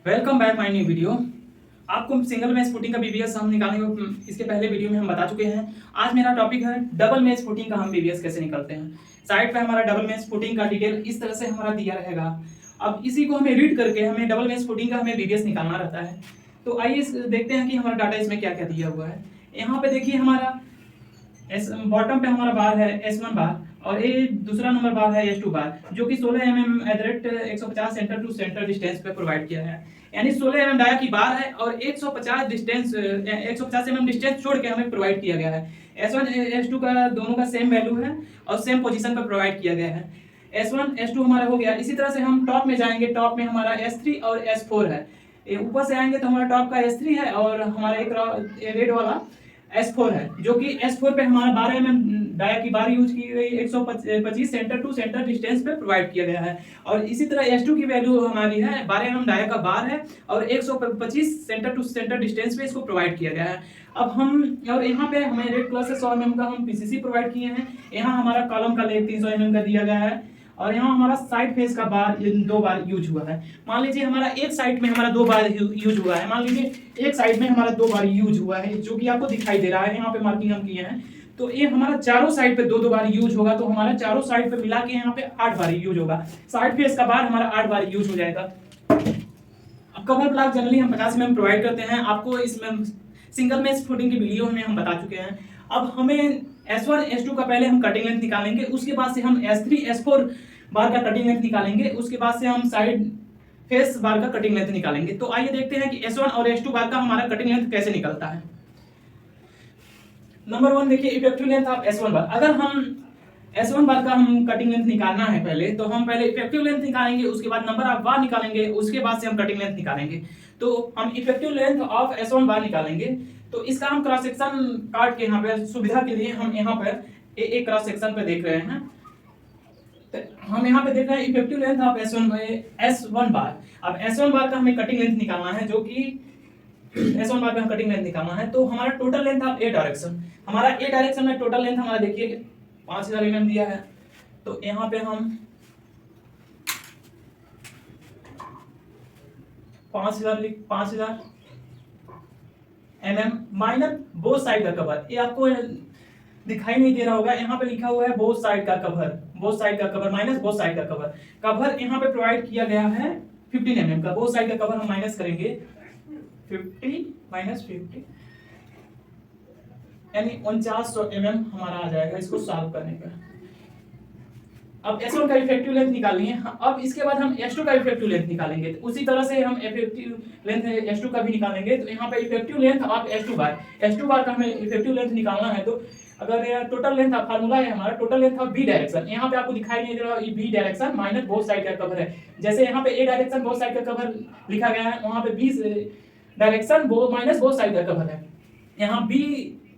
Welcome back my new video. आपको single मेज footing का बीबीएस हम निकालेंगे। इसके पहले वीडियो में हम बता चुके हैं। आज मेरा टॉपिक है डबल मेज फुटिंग का हम बीबीएस कैसे निकालते हैं। साइड पे हमारा डबल मेज फुटिंग का डिटेल इस तरह से हमारा दिया रहेगा। अब इसी को हमें रीड करके हमें डबल मेज फुटिंग का हमें बीबीएस निकालना रहता है। तो आइए देखते हैं कि हमारा डाटा इसमें क्या क्या दिया हुआ है। यहाँ पे देखिए हमारा बॉटम पे हमारा बार है S1 बार और ये दूसरा नंबर बार है S2 बार, जो कि 16 mm @ 150 centre to centre distance पे प्रोवाइड किया है। यानी 16 mm डाया की बार है और 150 डिस्टेंस 150 mm डिस्टेंस छोड़ के हमें प्रोवाइड किया गया है। S1 S2 का दोनों का सेम वैल्यू है और सेम पोजीशन पे प्रोवाइड किया गया है। S1 S2 हमारा हो गया। इसी तरह से हम टॉप में जाएंगे। टॉप में हमारा S3 और S4 है। ऊपर से आएंगे तो हमारा टॉप का S3 है और हमारा एक रेड वाला S4 है, जो कि S4 पे हमारा 12 mm डाया की बार यूज की गई 125 सेंटर टू सेंटर डिस्टेंस पे प्रोवाइड किया गया है। और इसी तरह S2 की वैल्यू हमारी है 12 mm डाया का बार है और 125 सेंटर टू सेंटर डिस्टेंस पे इसको प्रोवाइड किया गया है। अब हम और यहाँ पे हमें रेड कलर से 100 mm का हम पीसीसी प्रोवाइड किए हैं। यहाँ हमारा कॉलम का लेग 300 mm का दिया गया है और यहाँ हमारा साइड फेस का बार 2 बार यूज हुआ है। मान लीजिए हमारा एक साइड में हमारा 2 बार यूज हुआ है। मान लीजिए एक साइड में हमारा 2 बार यूज हुआ है, जो कि आपको दिखाई दे रहा है। यहाँ पे मार्किंग हम किए हैं। तो ये हमारा चारों साइड पे 2-2 बार यूज होगा, तो हमारा चारों साइड पे मिला के यहाँ पे 8 बार यूज होगा। साइड फेस का बार हमारा 8 बार यूज हो जाएगा। अब कवर ब्लॉक जनरली हम 50 mm प्रोवाइड करते हैं। आपको इसमें सिंगल मेज फुटिंग की वीडियो में हम बता चुके हैं। अब हमें S1 S2 का पहले हम कटिंग लेंथ निकालेंगे, उसके बाद से हम S3 S4 बार का कटिंग लेंथ निकालेंगे, उसके बाद से हम साइड फेस बार का कटिंग लेंथ निकालेंगे। तो आइए देखते हैं कि S1 और S2 बार का हमारा कटिंग लेंथ कैसे निकलता है। नंबर 1 देखिए इफेक्टिव लेंथ ऑफ S1 बार। अगर हम S1 बार का हम कटिंग लेंथ निकालना है पहले, तो हम पहले इफेक्टिव लेंथ निकालेंगे, उसके बाद नंबर ऑफ बार निकालेंगे, उसके बाद से हम कटिंग लेंथ निकालेंगे। तो हम इफेक्टिव लेंथ ऑफ S1 बार निकालेंगे। तो इसका हम क्रॉस सेक्शन काट के यहाँ पे सुविधा के लिए हम यहाँ पर एक क्रॉस सेक्शन पे देख रहे हैं। तो हम यहाँ पे देख रहे हैं इफेक्टिव लेंथ ऑफ S1 बार। अब S1 बार का हमें कटिंग लेंथ निकालना है, जो कि S1 बार का हम कटिंग लेंथ निकालना है। तो हमारा total length of A direction, हमारा A डायरेक्शन में टोटल लेंथ हमारा देखिए 5000 mm दिया है। तो यहाँ पे हम 5000 mm माइनस बोथ साइड का कवर। ये आपको दिखाई नहीं दे रहा होगा, यहाँ पे लिखा हुआ है बोथ साइड का कवर, बोथ साइड का कवर माइनस बोथ साइड का कवर। कवर यहाँ पे प्रोवाइड किया गया है 15 mm का। बोथ साइड का कवर हम माइनस करेंगे 50 माइनस 50 यानी 4900 mm हमारा आ जाएगा इसको सॉल्व करने पे। अब S1 का इफेक्टिव लेंथ निकालनी है। अब इसके बाद हम S2 का इफेक्टिव लेंथ निकालेंगे। तो उसी तरह से हम इफेक्टिव लेंथ S2 का भी निकालेंगे। तो यहाँ पे इफेक्टिव लेंथ ऑफ S2 बार का हमें इफेक्टिव लेंथ निकालना है। तो अगर ये टोटल लेंथ ऑफ फार्मूला है हमारा total length of B direction, यहाँ पे आपको दिखाई नहीं दे रहा B direction minus both side का कवर है। जैसे यहाँ पे A डायरेक्शन बोथ साइड का कवर लिखा गया है, वहाँ पे B direction minus both side का कवर है। यहाँ B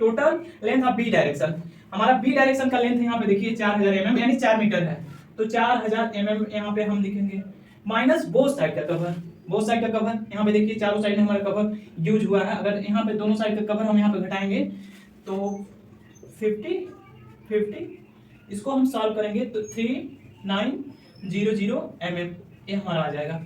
total length of B direction, हमारा B डायरेक्शन का लेंथ यहाँ पे देखिए 4000 mm यानी 4 मीटर है। तो 4000 mm यहाँ पे हम लिखेंगे माइनस बोथ साइड का कवर। बोथ साइड का कवर यहाँ पे देखिए चारों साइड में हमारा कवर यूज हुआ है। अगर यहाँ पे दोनों साइड का कवर हम यहाँ पे घटाएंगे तो 50 इसको हम सॉल्व करेंगे तो 3900 mm ये हमारा आ जाएगा।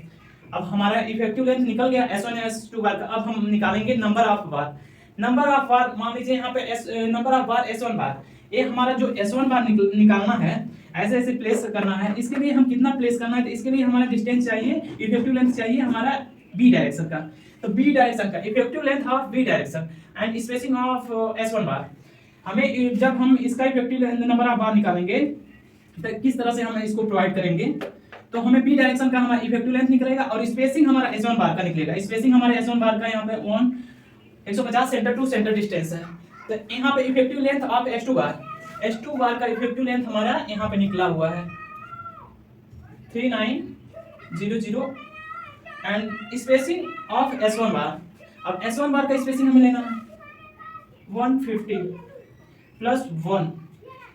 अब हमारा इफेक्टिव लेंथ निकल गया S1 S2 बार का। अब हम निकालेंगे number of bar. Number of बार मान लीजिए यहाँ पे नंबर ऑफ बार S1 बार, ये हमारा जो S1 बार निकालना है, ऐसे ऐसे प्लेस करना है। इसके लिए हम कितना प्लेस करना है, तो इसके लिए हमारा डिस्टेंस चाहिए, इफेक्टिव लेंथ चाहिए हमारा B डायरेक्शन का। तो B डायरेक्शन का effective length of B direction and spacing of S1 बार। हमें जब हम इसका इफेक्टिव नंबर ऑफ बार निकालेंगे तो किस तरह से हम इसको प्रोवाइड करेंगे, तो हमें B डायरेक्शन का हमारा इफेक्टिव लेंथ निकलेगा और स्पेसिंग हमारा S1 बार का निकलेगा। स्पेसिंग हमारे S1 बार का यहाँ पे 150 सेंटर टू सेंटर डिस्टेंस है। तो यहाँ पे इफेक्टिव लेंथ ऑफ S2 बार का इफेक्टिव लेंथ हमारा यहाँ पे निकला हुआ है 3900 एंड स्पेसिंग ऑफ S1 बार। अब S1 बार का स्पेसिंग हमें लेना है 150 प्लस 1,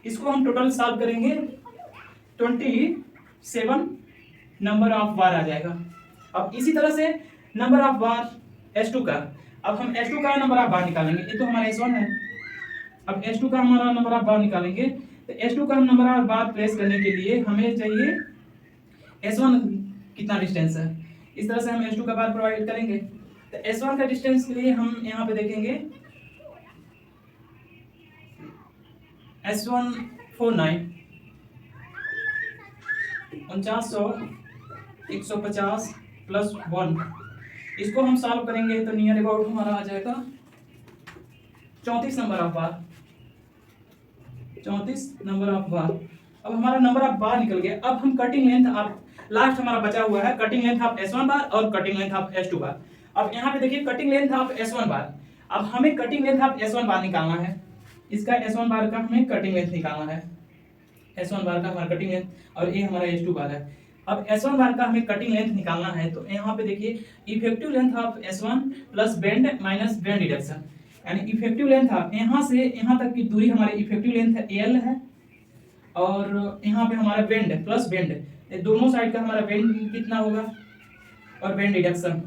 इसको हम टोटल सॉल्व करेंगे 27 नंबर ऑफ बार आ जाएगा। अब इसी तरह से नंबर ऑफ बार S2 का, अब हम S2 का नंबर ऑफ बार निकालेंगे। ये तो हमारा S1 है। अब S2 का हमारा नंबर ऑफ बार निकालेंगे। तो S2 का नंबर ऑफ बार प्लेस करने के लिए हमें चाहिए S1 कितना डिस्टेंस है, इस तरह से हम S2 का बार प्रोवाइड करेंगे। तो S1 का डिस्टेंस के लिए हम यहाँ पे देखेंगे S1 49 4900 150 प्लस 1, इसको हम सॉल्व करेंगे तो नियर अबाउट हमारा आ जाएगा 34 number of bar, 34 number of बार। अब हमारा नंबर ऑफ बार निकल गया। अब हम कटिंग लेंथ, अब लास्ट हमारा बचा हुआ है कटिंग लेंथ ऑफ S1 बार और कटिंग लेंथ ऑफ S2 बार। अब यहाँ पे देखिए कटिंग लेंथ ऑफ S1 बार, अब हमें कटिंग लेंथ ऑफ S1 बार निकालना है। इसका S1 बार का हमें कटिंग लेंथ निकालना है, S1 बार का हमारा कटिंग लेंथ, और ये हमारा S2 बार है। अब S1 बार का हमें कटिंग लेंथ निकालना है, तो यहाँ पे देखिए effective length of S1 plus bend minus bend deduction, यानी इफेक्टिव लेंथ ऑफ यहाँ से यहाँ तक की दूरी हमारी इफेक्टिव लेंथ L है, और यहाँ पे हमारा बेंड प्लस बेंड, दोनों साइड का हमारा बेंड कितना होगा, और बेंड डिडक्शन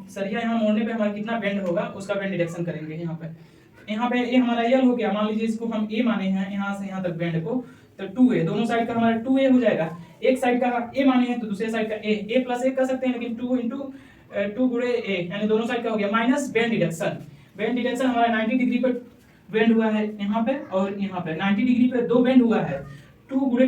सरिया यहाँ मोड़ने पे हमारा कितना बेंड होगा उसका बेंड डिडक्शन करेंगे। यहाँ पे ये हमारा L हो गया, मान लीजिए इसको हम A माने हैं यहाँ से यहाँ तक बेंड को, तो 2A, दोनों साइड का हमारा 2A हो जाएगा। एक साइड का A माने हैं तो दूसरे साइड का A प्लस A कर सकते हैं, लेकिन 2 इंटू 2 गुणे A, यानी दोनों साइड का हो गया, minus bend deduction. Bend deduction हमारा 90 डिग्री पे बेंड हुआ है यहाँ पे, और यहाँ पे 90 डिग्री पे दो बेंड हुआ है, 2 गुणे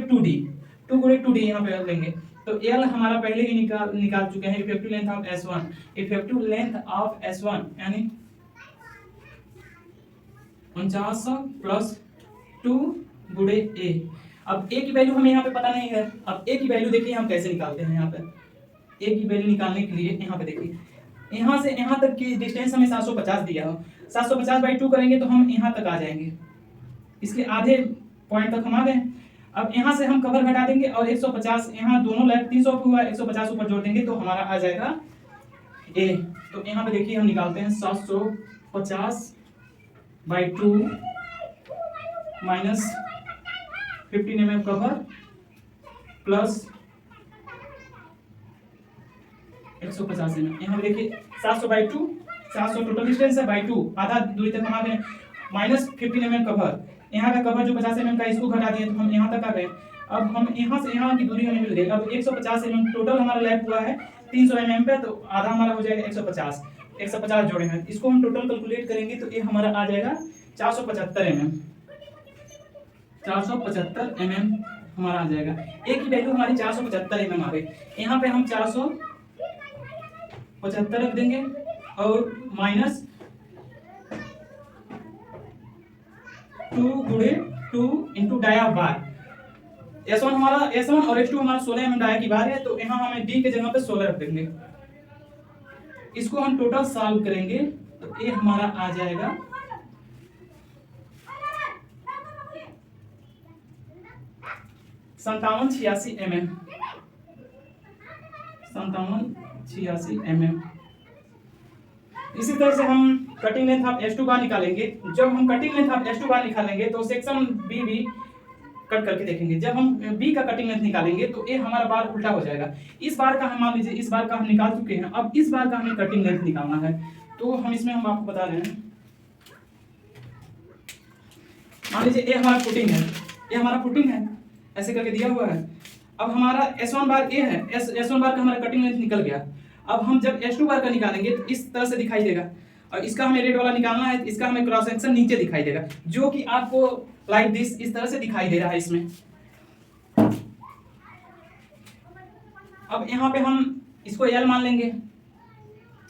2D यहाँ पे लेंगे। तो L हमारा पहले ही निकाल चुके हैं, effective length of S1, effective length of S1 यानी 4900 प्लस 2 गुणे A। अब A की वैल्यू हमें यहाँ पे पता नहीं है। अब A की वैल्यू देखिए हम कैसे निकालते हैं। यहाँ पे A की वैल्यू निकालने के लिए यहाँ पे देखिए, यहाँ से यहाँ तक की डिस्टेंस हमें 750 दिया हो, 750 बाई 2 करेंगे तो हम यहाँ तक आ जाएंगे, इसके आधे पॉइंट तक हम आ गए। अब यहाँ से हम कवर घटा देंगे और 150, यहाँ दोनों लाइफ 300 पे हुआ, 150 ऊपर जोड़ देंगे तो हमारा आ जाएगा A। तो यहाँ पे देखिए हम निकालते हैं 750 by 2 minus 15 mm cover plus 150 mm। यहाँ पे देखिए 700 बाई 2, 700 टोटल डिस्टेंस है, बाई 2 आधा दूरी तक हम आ गए, माइनस 15 mm कवर, यहाँ का कवर जो 50 mm का इसको घटा दिए तो हम यहाँ तक आ गए। अब हम यहाँ से यहाँ की दूरी हमें मिल गई। अब 150 mm टोटल हमारा लैप हुआ है 300 mm पे, तो आधा हमारा हो जाएगा 150 जोड़े हैं, इसको हम टोटल कैलकुलेट करेंगे तो ये हमारा आ जाएगा 475 mm, 475 mm हमारा आ जाएगा। ए की वैल्यू हमारी 475 mm आ गई। यहाँ पे हम 475 रख देंगे और माइनस 2 गुणे 2 इंटू डाया बार। S1 हमारा S1 और S2 हमारा 16 mm डाया की बार है, तो यहाँ हमें D के जगह पे 16 रख देंगे। इसको हम टोटल सॉल्व करेंगे तो ये हमारा आ जाएगा 5786 mm, 5786 mm। इसी तरह से हम कटिंग लेंथ ऑफ S2 बार निकालेंगे। जब हम कटिंग लेंथ ऑफ S2 बार निकालेंगे तो सेक्शन बी भी कट करके देखेंगे। जब हम बी का कटिंग लेंथ निकालेंगे तो ये हमारा बार उल्टा हो जाएगा। इस बार का हम मान लीजिए इस बार का हम निकाल चुके हैं, अब इस बार का हमें कटिंग लेंथ निकालना है, तो हम इसमें हम आपको बता रहे हैं। मान लीजिए ये हमारा फुटिंग है, ये हमारा फुटिंग है, ऐसे करके दिया हुआ है। अब हमारा S1 बार ए है, S1 बार का हमारा कटिंग लेंथ निकल गया। अब हम जब S2 बार का निकालेंगे तो इस तरह से दिखाई देगा, और इसका हमें रेड वाला निकालना है, इसका हमें क्रॉस सेक्शन नीचे दिखाई देगा, जो कि आपको लाइक दिस इस तरह से दिखाई दे रहा है इसमें। अब यहाँ पे हम इसको L मान लेंगे,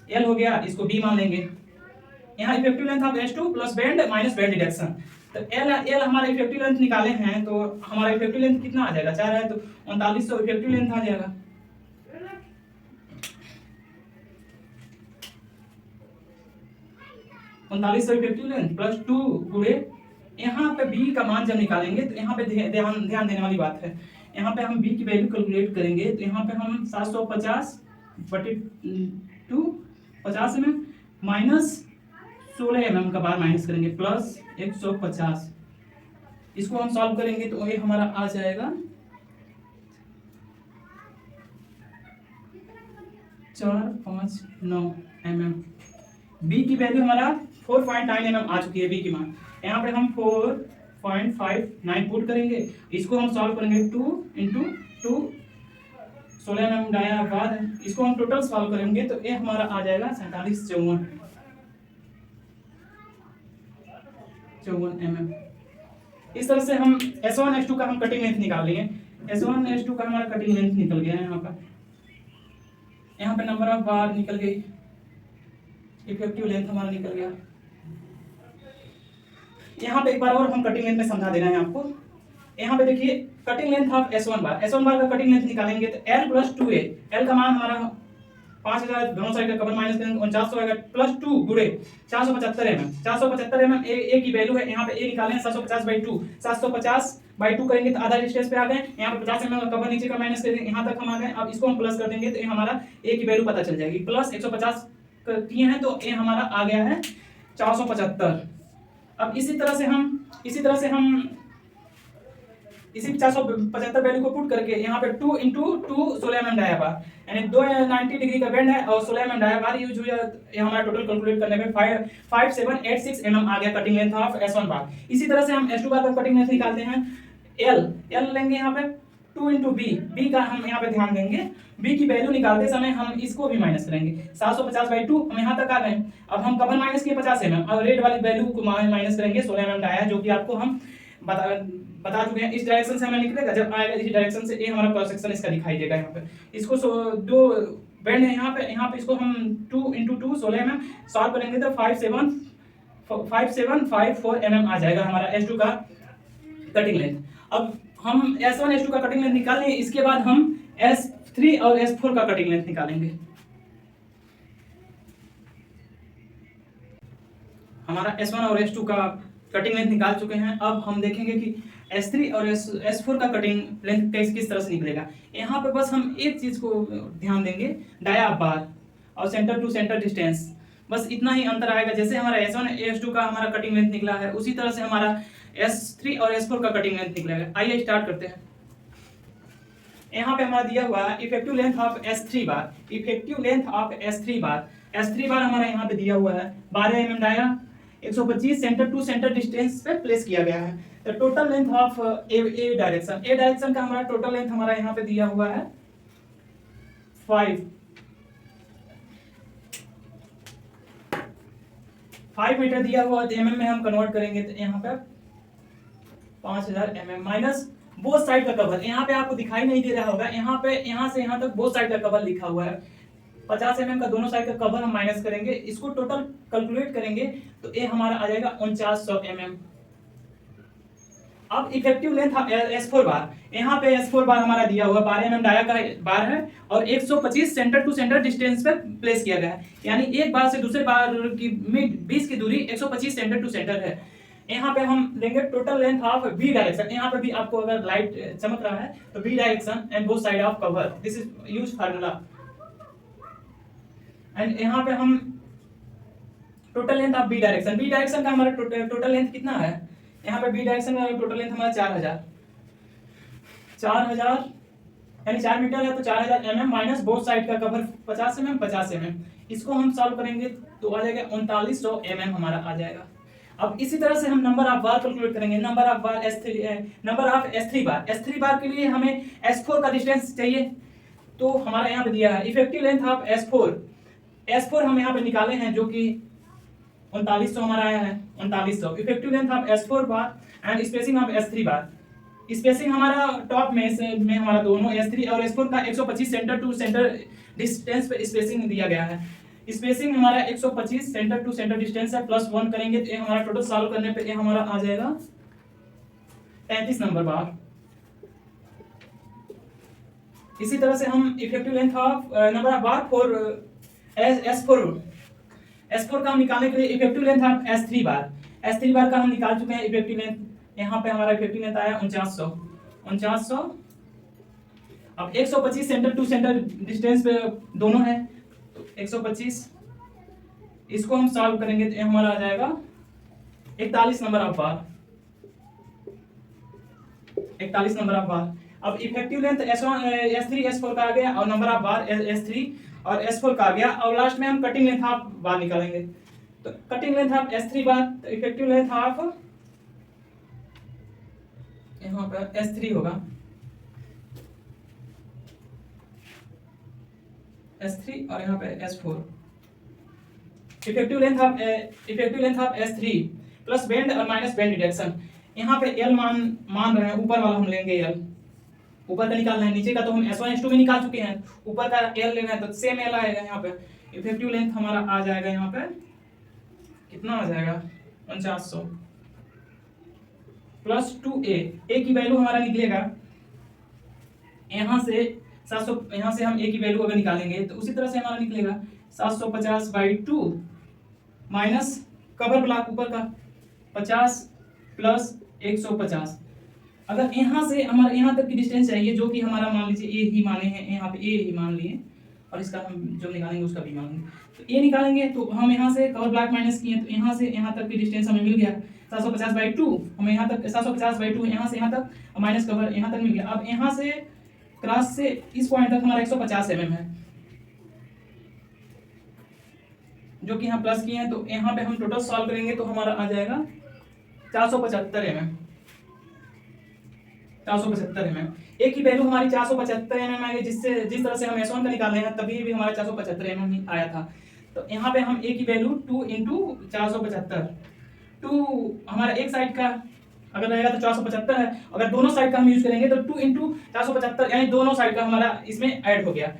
L हो गया, इसको B मान लेंगे। यहाँ effective length of S2 plus bend minus bend deduction, तो L हमारा इफेक्टिव लेंथ निकाले हैं, तो हमारा इफेक्टिव लेंथ कितना आ जाएगा, 4 है तो 3900 इफेक्टिव लेंथ आ जाएगा। इफेक्टिव लेंथ प्लस 2 गुणे यहाँ पे B का मान जब निकालेंगे तो यहाँ पे ध्यान देने वाली बात है। यहाँ पे हम B की वैल्यू कैलकुलेट करेंगे तो यहाँ पे हम 750 बटे 2 50 mm माइनस 16 mm का बार माइनस करेंगे प्लस 150, इसको हम सॉल्व करेंगे तो ये हमारा आ जाएगा 459 mm। B की वैल्यू हमारा 4.9 mm आ चुकी है, B की मान। यहाँ पे हम 4.59 पुट करेंगे, इसको हम सॉल्व करेंगे 2 इंटू 2 16 mm डाया बार है। इसको हम टोटल सॉल्व करेंगे तो ये हमारा आ जाएगा 47 54 mm। इस तरह से हम S1 S2 का हम कटिंग लेंथ निकाल लेंगे। S1 S2 का हमारा कटिंग लेंथ निकल गया है। यहाँ पे नंबर ऑफ बार निकल गई, इफेक्टिव लेंथ हमारा निकल गया। यहाँ पे एक बार और हम कटिंग लेंथ में समझा दे रहे हैं आपको। यहाँ पे देखिए cutting length of S1 bar, S1 बार का कटिंग लेंथ निकालेंगे तो L + 2A, L का मान हमारा 5000 दोनों साइड का कवर माइनस करेंगे 4900 आएगा, +2 गुणे 475 mm। 475 mm ए की वैल्यू है। यहाँ पे ए निकालें 750/2, 750/2 करेंगे तो आधा डिस्टेंस पे आ गए। यहाँ पे 50 mm का कवर नीचे का माइनस करेंगे, यहाँ तक हम आ गए। अब इसको हम प्लस कर देंगे तो ये हमारा ए की वैल्यू पता चल जाएगी। प्लस 150 किए हैं तो ए हमारा आ गया है 475। अब इसी तरह से हम इसी 475 वैल्यू को पुट करके यहाँ पे 2 × 2 16 mm डाया बार, यानी 90 डिग्री का बेंड है और 16 mm डाया बार यूज हुआ। ये हमारा टोटल कैलकुलेट करने में 5786 mm आ गया कटिंग लेंथ ऑफ S1 बार। इसी तरह से हम S2 बार का कटिंग लेंथ निकालते हैं। L लेंगे यहाँ पे 2 × B का हम यहाँ पे ध्यान देंगे। B की वैल्यू निकालते समय हम इसको भी माइनस करेंगे। 750/2 हम यहाँ तक आ गए। अब हम कवर माइनस किए 50 mm और रेड वाली वैल्यू को माइनस करेंगे 16 mm डाया, जो कि आपको हम बता चुके हैं। इस डायरेक्शन से हमें निकलेगा, जब आएगा इस डायरेक्शन से ये हमारा क्रॉस सेक्शन इसका दिखाई देगा। यहाँ पे इसको दो बेंड है यहाँ पे इसको हम 2 × 2 16 mm सॉल्व करेंगे तो 5754 mm आ जाएगा हमारा S2 का कटिंग लेंथ। अब हम S1 S2 का कटिंग लेंथ निकाल लेंगे, इसके बाद हम S3 और S4 का कटिंग लेंथ निकालेंगे। हमारा S1 और S2 का कटिंग लेंथ निकाल चुके हैं। अब हम देखेंगे कि S3 और S4 का कटिंग लेंथ किस तरह से निकलेगा। यहाँ पे बस हम एक चीज को ध्यान देंगे, डाया बार और सेंटर टू सेंटर डिस्टेंस, बस इतना ही अंतर आएगा। जैसे हमारा S1 S2 का हमारा कटिंग लेंथ निकला है, उसी तरह से हमारा S3 और S4 का कटिंग लेंथ निकलेगा। आइए स्टार्ट करते हैं। यहाँ पे हमारा दिया हुआ है effective length of S3 bar, effective length of S3 bar. S3 bar हमारा यहाँ पे दिया हुआ है 12 mm dia, 125 centre to centre distance पे प्लेस किया गया है। तो total length of A direction का हमारा टोटल लेंथ हमारा यहाँ पे दिया हुआ है 5 मीटर दिया हुआ है। mm में हम कन्वर्ट करेंगे तो यहाँ पे 5000 mm माइनस बोथ साइड का कवर। यहाँ पे आपको दिखाई नहीं दे रहा होगा, यहाँ पे यहाँ से यहाँ तक बोथ साइड का कवर लिखा हुआ है। 50 mm का दोनों साइड का कवर हम माइनस करेंगे, इसको टोटल कैलकुलेट करेंगे तो ये हमारा आ जाएगा 4900 mm। अब इफेक्टिव लेंथ S4 बार, यहाँ पे S4 बार हमारा दिया हुआ 12 mm डाया का बार है और 125 सेंटर टू सेंटर डिस्टेंस पे प्लेस किया गया है, यानी एक बार से दूसरे बार की 20 की दूरी 125 सेंटर टू सेंटर है। यहाँ पे हम लेंगे total length of B direction. यहाँ पे भी आपको अगर लाइट चमक रहा है तो B direction and both side of cover, this is use formula. And यहाँ पे हम total length of B direction का हमारा टोटल लेंथ कितना है। यहाँ पे B डायरेक्शन का टोटल लेंथ हमारा 4000 यानी 4 मीटर है तो 4000 mm माइनस बोथ साइड का कवर 50 mm। इसको हम सॉल्व करेंगे तो आ जाएगा 3900 mm हमारा आ जाएगा। अब इसी तरह से हम नंबर ऑफ बार कैलकुलेट करेंगे। Number of S3 bar, S3 बार के लिए हमें S4 का डिस्टेंस चाहिए, तो हमारा यहाँ पे दिया है इफेक्टिव लेंथ ऑफ S4 हम यहाँ पे निकाले हैं, जो कि 3900 हमारा आया है। 3900 effective length of S4 bar and spacing of S3 bar. Spacing हमारा टॉप में हमारा दोनों S3 और S4 का 125 सेंटर टू सेंटर डिस्टेंस पे स्पेसिंग दिया गया है। स्पेसिंग हमारा 125 सेंटर टू सेंटर डिस्टेंस है, +1 करेंगे तो ये हमारा टोटल सॉल्व करने पे ये हमारा आ जाएगा 33 नंबर बार। इसी तरह से हम effective length of number of bar for S4 का हम निकालने के लिए इफेक्टिव लेंथ ऑफ S3 बार का हम निकाल चुके हैं इफेक्टिव लेंथ। यहाँ पे हमारा इफेक्टिव लेंथ आया 4900। अब 125 सेंटर टू सेंटर डिस्टेंस पे दोनों है तो 125, इसको हम सॉल्व करेंगे तो हमारा आ जाएगा 41 number of bar. 41 number of बार। अब इफेक्टिव लेंथ S3 S4 का आ गया और नंबर ऑफ बार S3 और S4 का आ गया, और लास्ट में हम कटिंग लेंथ ऑफ बार निकालेंगे। तो कटिंग लेंथ ऑफ S3 बार, तो इफेक्टिव लेंथ ऑफ यहाँ पर S3 होगा S3 और यहाँ पे S4। Effective length of S3 plus bend और माइनस बेंड डिडक्शन। यहाँ पे L मान रहे हैं, ऊपर वाला हम लेंगे L, ऊपर का निकालना है, नीचे का तो हम S1 S2 में निकाल चुके हैं, ऊपर का L लेना है तो सेम L आएगा यहाँ पे। इफेक्टिव लेंथ हमारा आ जाएगा यहाँ पे कितना आ जाएगा 4900 प्लस 2A। A की वैल्यू हमारा निकलेगा यहाँ से 700, यहाँ से हम A की वैल्यू अगर निकालेंगे तो उसी तरह से हमारा निकलेगा 750/2 माइनस कवर ब्लॉक ऊपर का 50 प्लस 150। अगर यहाँ से हमारे यहाँ तक की डिस्टेंस चाहिए जो कि हमारा मान लीजिए ए ही माने हैं, यहाँ पे ए ही मान लिए और इसका हम जो निकालेंगे उसका भी मानेंगे, तो ए निकालेंगे तो हम यहाँ से कवर ब्लॉक माइनस किए तो यहाँ से यहाँ तक की डिस्टेंस हमें मिल गया 750/2। हमें यहाँ तक 750/2 यहाँ से यहाँ तक माइनस कवर यहाँ तक मिल गया। अब यहाँ से क्रॉस से इस पॉइंट तक हमारा 150 mm है जो कि यहाँ प्लस किए हैं, तो यहाँ पे हम टोटल सॉल्व करेंगे तो हमारा आ जाएगा 475 mm। 475 mm ए की वैल्यू हमारी 475 mm आई, जिस तरह से हम S1 का निकाले हैं तभी भी हमारा 475 mm ही आया था। तो यहाँ पे हम ए की वैल्यू 2 × 475, 2 हमारा एक साइड का अगर रहेगा तो 475 है, अगर दोनों साइड का हम यूज करेंगे तो 2 × 475 यानी दोनों साइड का हमारा इसमें ऐड हो गया।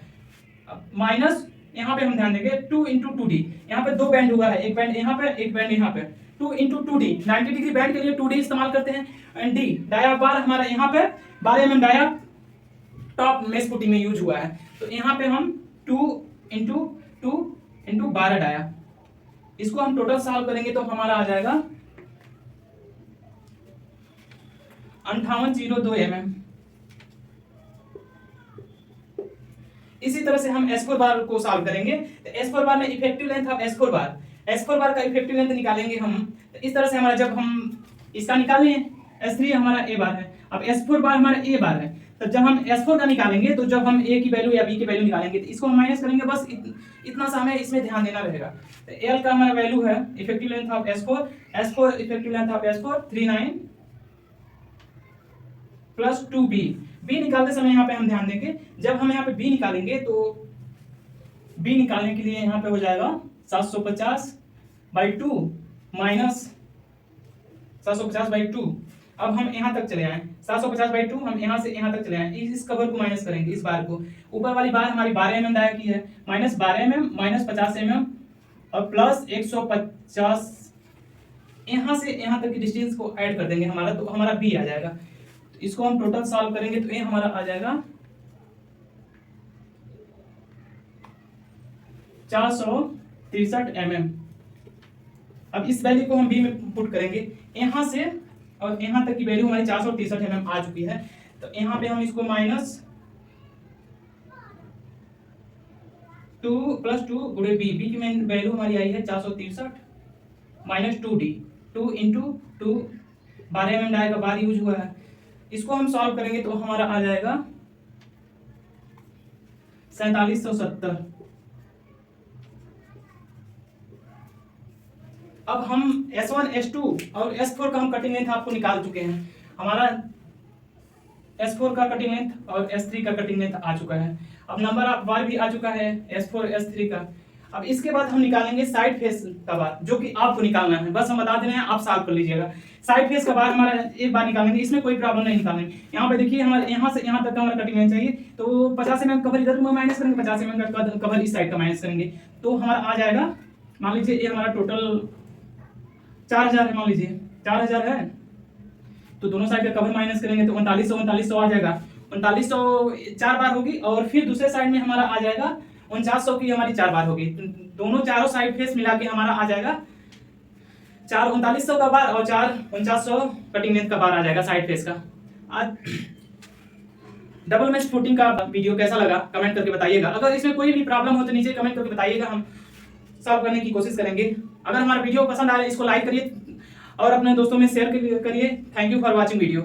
माइनस यहाँ पे हम ध्यान देंगे 2 × 2d, यहाँ पे दो बैंड हुआ है, एक बैंड यहाँ पे एक बैंड यहाँ पे, 2 × 2d 90 डिग्री बैंड के लिए 2d इस्तेमाल करते हैं। एंड डी डाया बार हमारा यहाँ पे 12 mm dia top mesh putting में यूज हुआ है, तो यहाँ पे हम 2 × 2 × 12 डाया, इसको हम टोटल सॉल्व करेंगे तो हमारा आ जाएगा 5802 mm। इसी तरह से हम S4 बार को सॉल्व करेंगे तो S4 बार में इफेक्टिव लेंथ ऑफ S4 बार का इफेक्टिव लेंथ निकालेंगे हम, तो इस तरह से हमारा जब हम इसका निकाल लें S3 हमारा A बार है, अब S4 बार हमारा A बार है, तो जब हम S4 का निकालेंगे तो जब हम A की वैल्यू या B की वैल्यू निकालेंगे तो इसको हम माइनस करेंगे, बस इतना सा हमें इसमें ध्यान देना रहेगा। तो L का हमारा वैल्यू है effective length of S4 effective length of S4 39 plus 2B। B निकालते समय यहाँ पे हम ध्यान देंगे, जब हम यहाँ पे B निकालेंगे तो B निकालने के लिए यहाँ पे हो जाएगा 750/2 माइनस 750/2। अब हम यहाँ तक चले आए 750/2, हम यहाँ से यहाँ तक चले आए, इस कवर को माइनस करेंगे, इस बार को, ऊपर वाली बार हमारी 12 mm डाया की है, माइनस 12 mm माइनस 50 mm और प्लस 150, यहाँ से यहाँ तक की डिस्टेंस को ऐड कर देंगे हमारा, तो हमारा B आ जाएगा। तो इसको हम टोटल सॉल्व करेंगे तो ये हमारा आ जाएगा 463 mm। अब इस वैल्यू को हम B में पुट करेंगे, यहाँ से और यहाँ तक की वैल्यू हमारी 463 mm आ चुकी है, तो यहाँ पे हम इसको माइनस 2 प्लस 2 गुणे B की वैल्यू हमारी आई है 463 माइनस 2D, 2 × 2 12 mm डाई का बार यूज हुआ है, इसको हम सॉल्व करेंगे तो हमारा आ जाएगा 4770। अब हम S1 S2 और S4 का हम कटिंग लेंथ आपको निकाल चुके हैं, हमारा S4 का कटिंग लेंथ और S3 का कटिंग लेंथ आ चुका है, अब नंबर ऑफ बार भी आ चुका है S4 S3 का। अब इसके बाद हम निकालेंगे साइड फेस का बार, जो कि आपको निकालना है, बस हम बता दे रहे हैं, आप सॉल्व कर लीजिएगा। साइड फेस का बार हमारा एक बार निकालेंगे, इसमें कोई प्रॉब्लम नहीं निकालेंगे। यहाँ पे देखिए हमारे यहाँ से यहाँ तक का हमारा कटिंग लेंथ चाहिए, तो 50 mm कवर इधर माइनस करेंगे, 50 mm का कवर इस साइड का माइनस करेंगे, तो हमारा आ जाएगा, मान लीजिए ये हमारा टोटल 4000 है, मान लीजिए 4000 है, तो दोनों साइड का कवर माइनस करेंगे तो 3900 आ जाएगा, 3900 4 बार होगी, और फिर दूसरे साइड में हमारा आ जाएगा 4900 की हमारी 4 बार होगी, दोनों चारों साइड फेस मिला के हमारा आ जाएगा 4 3900 का बार और 4 4900 कटिंग लेंथ का बार आ जाएगा साइड फेस का। आज डबल मेश फुटिंग का वीडियो कैसा लगा कमेंट करके बताइएगा, अगर इसमें कोई भी प्रॉब्लम हो तो नीचे कमेंट करके बताइएगा, हम सॉल्व करने की कोशिश करेंगे। अगर हमारा वीडियो पसंद आए इसको लाइक करिए और अपने दोस्तों में शेयर करिए। Thank you for watching video.